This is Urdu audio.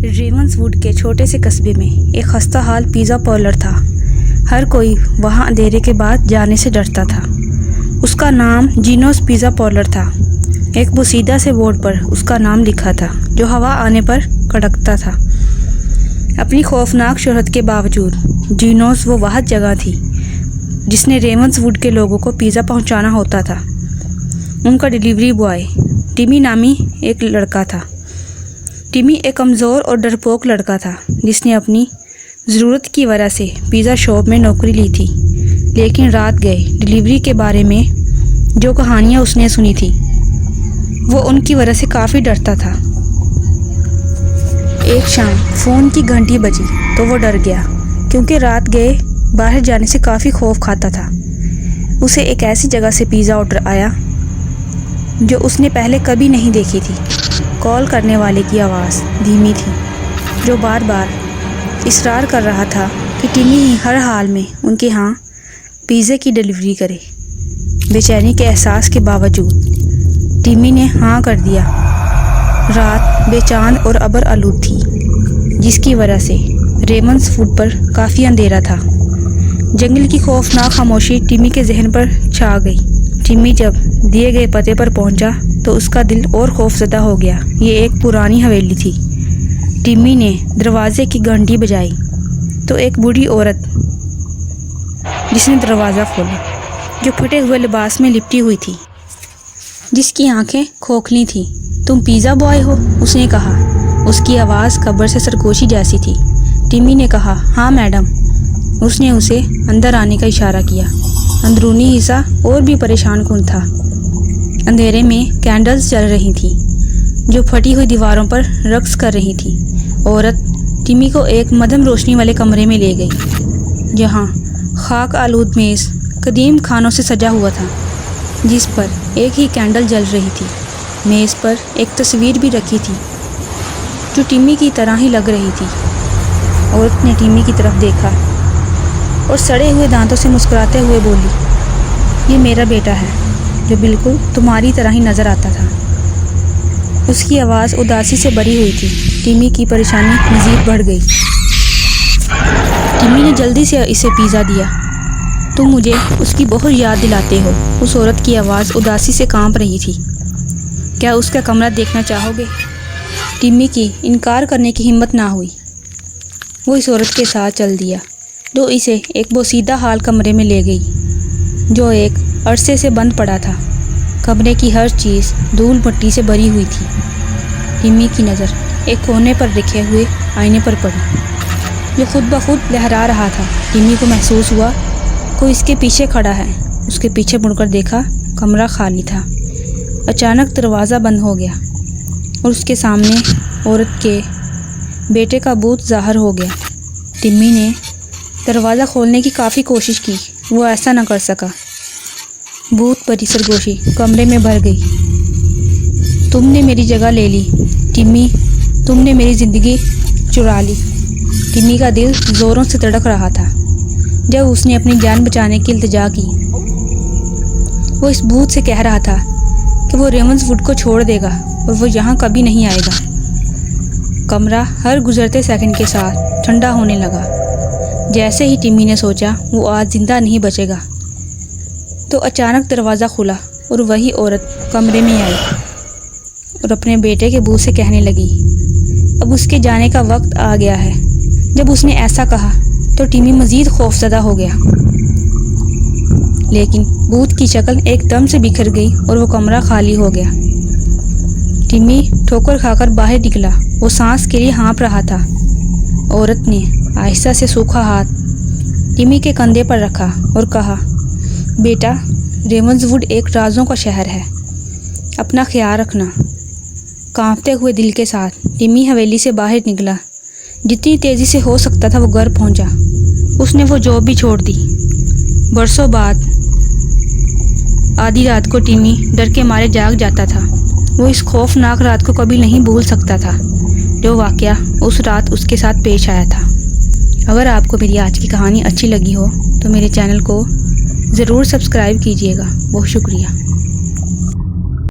ریونز ووڈ کے چھوٹے سے قصبے میں ایک خستہ حال پیزا پارلر تھا۔ ہر کوئی وہاں اندھیرے کے بعد جانے سے ڈرتا تھا۔ اس کا نام جینوس پیزا پارلر تھا۔ ایک بوسیدہ سے بورڈ پر اس کا نام لکھا تھا جو ہوا آنے پر کڑکتا تھا۔ اپنی خوفناک شہرت کے باوجود جینوس وہ واحد جگہ تھی جس نے ریونز ووڈ کے لوگوں کو پیزا پہنچانا ہوتا تھا۔ ان کا ڈیلیوری بوائے ٹیمی نامی ایک لڑکا تھا۔ ٹیمی ایک کمزور اور ڈرپوک لڑکا تھا جس نے اپنی ضرورت کی وجہ سے پیزا شاپ میں نوکری لی تھی، لیکن رات گئے ڈیلیوری کے بارے میں جو کہانیاں اس نے سنی تھی وہ ان کی وجہ سے کافی ڈرتا تھا۔ ایک شام فون کی گھنٹی بجی تو وہ ڈر گیا کیونکہ رات گئے باہر جانے سے کافی خوف کھاتا تھا۔ اسے ایک ایسی جگہ سے پیزا آرڈر آیا جو اس نے پہلے کبھی نہیں دیکھی تھی۔ کال کرنے والے کی آواز دھیمی تھی جو بار بار اصرار کر رہا تھا کہ ٹیمی ہی ہر حال میں ان کے ہاں پیزے کی ڈیلیوری کرے۔ بے چینی کے احساس کے باوجود ٹیمی نے ہاں کر دیا۔ رات بے چاند اور ابر آلود تھی جس کی وجہ سے ریونز ووڈ پر کافی اندھیرا تھا۔ جنگل کی خوفناک خاموشی ٹیمی کے ذہن پر چھا گئی۔ ٹیمی جب دیے گئے پتے پر پہنچا تو اس کا دل اور خوف زدہ ہو گیا۔ یہ ایک پرانی حویلی تھی۔ ٹیمی نے دروازے کی گھنٹی بجائی تو ایک بوڑھی عورت جس نے دروازہ کھولا، جو پھٹے ہوئے لباس میں لپٹی ہوئی تھی، جس کی آنکھیں کھوکھلی تھیں۔ تم پیزا بوائے ہو؟ اس نے کہا۔ اس کی آواز قبر سے سرگوشی جیسی تھی۔ ٹیمی نے کہا، ہاں میڈم۔ اس نے اسے اندر آنے کا اشارہ کیا۔ اندرونی حصہ اور بھی پریشان کن تھا۔ اندھیرے میں کینڈلز جل رہی تھیں جو پھٹی ہوئی دیواروں پر رقص کر رہی تھی۔ عورت ٹیمی کو ایک مدھم روشنی والے کمرے میں لے گئی جہاں خاک آلود میز قدیم کھانوں سے سجا ہوا تھا جس پر ایک ہی کینڈل جل رہی تھی۔ میز پر ایک تصویر بھی رکھی تھی جو ٹیمی کی طرح ہی لگ رہی تھی۔ عورت نے ٹیمی کی طرف دیکھا اور سڑے ہوئے دانتوں سے مسکراتے ہوئے بولی، یہ میرا بیٹا ہے جو بالکل تمہاری طرح ہی نظر آتا تھا۔ اس کی آواز اداسی سے بھری ہوئی تھی۔ ٹیمی کی پریشانی مزید بڑھ گئی۔ ٹیمی نے جلدی سے اسے پیزا دیا۔ تم مجھے اس کی بہت یاد دلاتے ہو۔ اس عورت کی آواز اداسی سے کانپ رہی تھی۔ کیا اس کا کمرہ دیکھنا چاہو گے؟ ٹیمی کی انکار کرنے کی ہمت نہ ہوئی۔ وہ اس عورت کے ساتھ چل دیا جو اسے ایک بوسیدہ حال کمرے میں لے گئی جو ایک عرصے سے بند پڑا تھا۔ کمرے کی ہر چیز دھول مٹی سے بھری ہوئی تھی۔ ٹیمی کی نظر ایک کونے پر رکھے ہوئے آئینے پر پڑی جو خود بخود لہرا رہا تھا۔ ٹیمی کو محسوس ہوا کوئی اس کے پیچھے کھڑا ہے۔ اس کے پیچھے مڑ کر دیکھا، کمرہ خالی تھا۔ اچانک دروازہ بند ہو گیا اور اس کے سامنے عورت کے بیٹے کا بت ظاہر ہو گیا۔ ٹیمی نے دروازہ کھولنے کی کافی کوشش کی، وہ ایسا نہ کر سکا۔ بھوت بھری سرگوشی کمرے میں بھر گئی۔ تم نے میری جگہ لے لی ٹیمی، تم نے میری زندگی چرا لی۔ ٹیمی کا دل زوروں سے تڑک رہا تھا جب اس نے اپنی جان بچانے کی التجا کی۔ وہ اس بھوت سے کہہ رہا تھا کہ وہ ریونز ووڈ کو چھوڑ دے گا اور وہ یہاں کبھی نہیں آئے گا۔ کمرہ ہر گزرتے سیکنڈ کے ساتھ ٹھنڈا ہونے لگا۔ جیسے ہی ٹیمی نے سوچا وہ آج زندہ نہیں بچے گا تو اچانک دروازہ کھلا اور وہی عورت کمرے میں آئی اور اپنے بیٹے کے بھوت سے کہنے لگی، اب اس کے جانے کا وقت آ گیا ہے۔ جب اس نے ایسا کہا تو ٹیمی مزید خوفزدہ ہو گیا، لیکن بھوت کی شکل ایک دم سے بکھر گئی اور وہ کمرہ خالی ہو گیا۔ ٹیمی ٹھوکر کھا کر باہر نکلا۔ وہ سانس کے لیے ہانپ رہا تھا۔ عورت نے آہستہ سے سوکھا ہاتھ ٹیمی کے کندھے پر رکھا اور کہا، بیٹا، ریونز ووڈ ایک رازوں کا شہر ہے، اپنا خیال رکھنا۔ کانپتے ہوئے دل کے ساتھ ٹیمی حویلی سے باہر نکلا۔ جتنی تیزی سے ہو سکتا تھا وہ گھر پہنچا۔ اس نے وہ جاب بھی چھوڑ دی۔ برسوں بعد آدھی رات کو ٹیمی ڈر کے مارے جاگ جاتا تھا۔ وہ اس خوفناک رات کو کبھی نہیں بھول سکتا تھا جو واقعہ اس رات اس کے ساتھ پیش آیا تھا۔ اگر آپ کو میری آج کی کہانی اچھی لگی ہو تو میرے چینل کو ضرور سبسکرائب کیجیے گا۔ بہت شکریہ۔